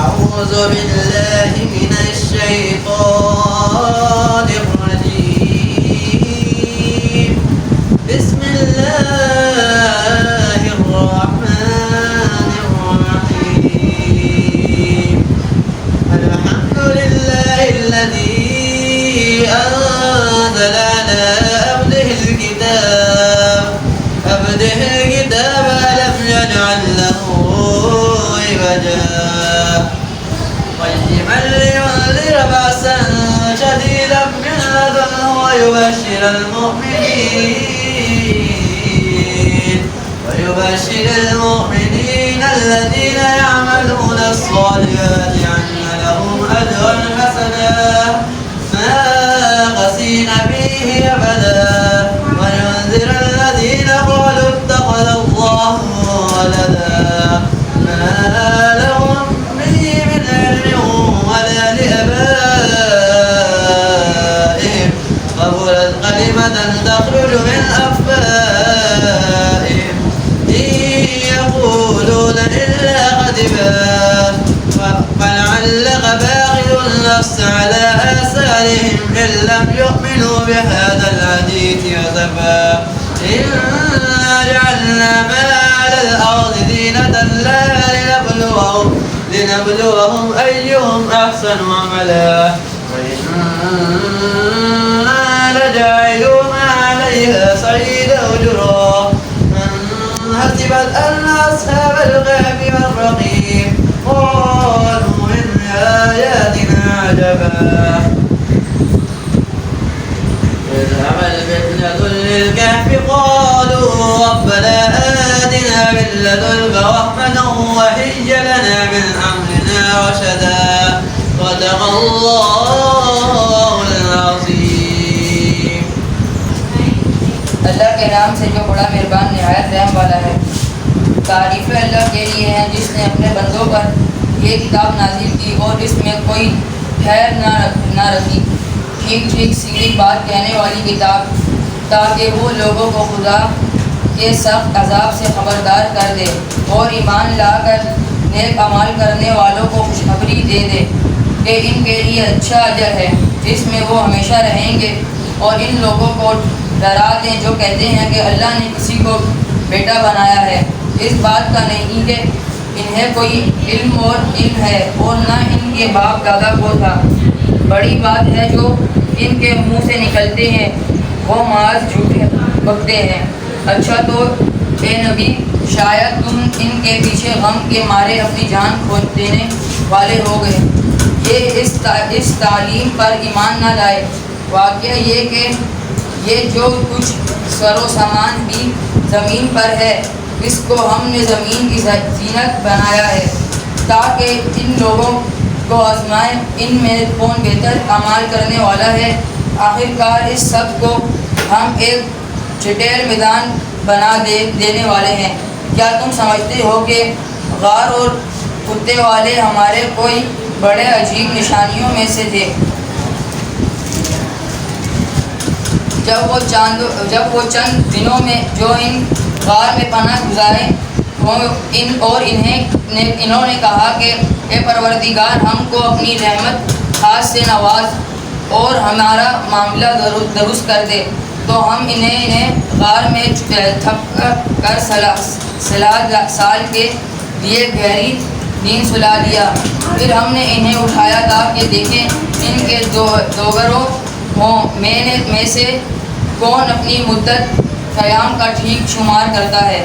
أعوذ بالله من الشيطان الرجيم. بسم الله الرحمن الرحيم. الحمد لله الذي أنزل على عبده الكتاب ولم يجعل له عوجا قيما لينذر بأسا شديدا من لدنه ويبشر المؤمنين الذين يعملون الصالحات أن لهم أجرا حسنا ماكثين فيه أبدا وينذر الذين قالوا اتخذ الله ولدا ما لهم به من علم ولا لآبائهم كبرت كلمة تخرج من أفواههم إن يقولون إلا كذبا فلعلك باخع النفس على آثارهم إن لم يؤمنوا بهذا الحديث أسفا إنا جعلنا ما على الأرض زينة لها لنبلوهم أيهم أحسن عملا وإنا لجاعلون ما عليها صعيدا جرا حسبت أن أصحاب الكهف والرقيم قالوا من آياتنا عجبا اذهب الفتنة للكهف قالوا ربنا آتنا من لدنك رحمة وهيئ لنا من أمرنا رشدا صدق الله العظيم. اللہ کے نام سے جو بڑا مہربان نہایت رحم والا ہے. تعریفیں اللہ کے لیے ہیں جس نے اپنے بندوں پر یہ کتاب نازل کی اور اس میں کوئی ٹھہر نہ رکھی. ٹھیک ٹھیک سیدھی بات کہنے والی کتاب تاکہ وہ لوگوں کو خدا کے سخت عذاب سے خبردار کر دے اور ایمان لا کر نیک اعمال کرنے والوں کو خوشخبری دے دے کہ ان کے لیے اچھا اجر ہے جس میں وہ ہمیشہ رہیں گے. اور ان لوگوں کو ڈرا دیں جو کہتے ہیں کہ اللہ نے کسی کو بیٹا بنایا ہے. اس بات کا نہیں کہ انہیں کوئی علم ہے اور نہ ان کے باپ دادا کو تھا. بڑی بات ہے جو ان کے منہ سے نکلتے ہیں وہ محض جھوٹے بکتے ہیں. اچھا تو اے نبی شاید تم ان کے پیچھے غم کے مارے اپنی جان کھو دینے والے ہو گئے. یہ اس تعلیم پر ایمان نہ لائے. واقعہ یہ کہ یہ جو کچھ سر و سامان بھی زمین پر ہے اس کو ہم نے زمین کی زینت بنایا ہے تاکہ ان لوگوں کو آزمائیں ان میں کون بہتر اعمال کرنے والا ہے. آخرکار اس سب کو ہم ایک چٹیل میدان بنا دینے والے ہیں. کیا تم سمجھتے ہو کہ غار اور کتے والے ہمارے کوئی بڑے عجیب نشانیوں میں سے تھے؟ جب وہ چند دنوں میں جو ان غار میں پناہ گزارے اور انہوں نے کہا کہ اے پروردگار ہم کو اپنی رحمت خاص سے نواز اور ہمارا معاملہ درست کر دے تو ہم انہیں غار میں تھپ کر 30 سال کے لیے گہری نیند سلا دیا. پھر ہم نے انہیں اٹھایا تاکہ دیکھیں ان کے دوگروں میں سے کون اپنی مدت قیام کا ٹھیک شمار کرتا ہے.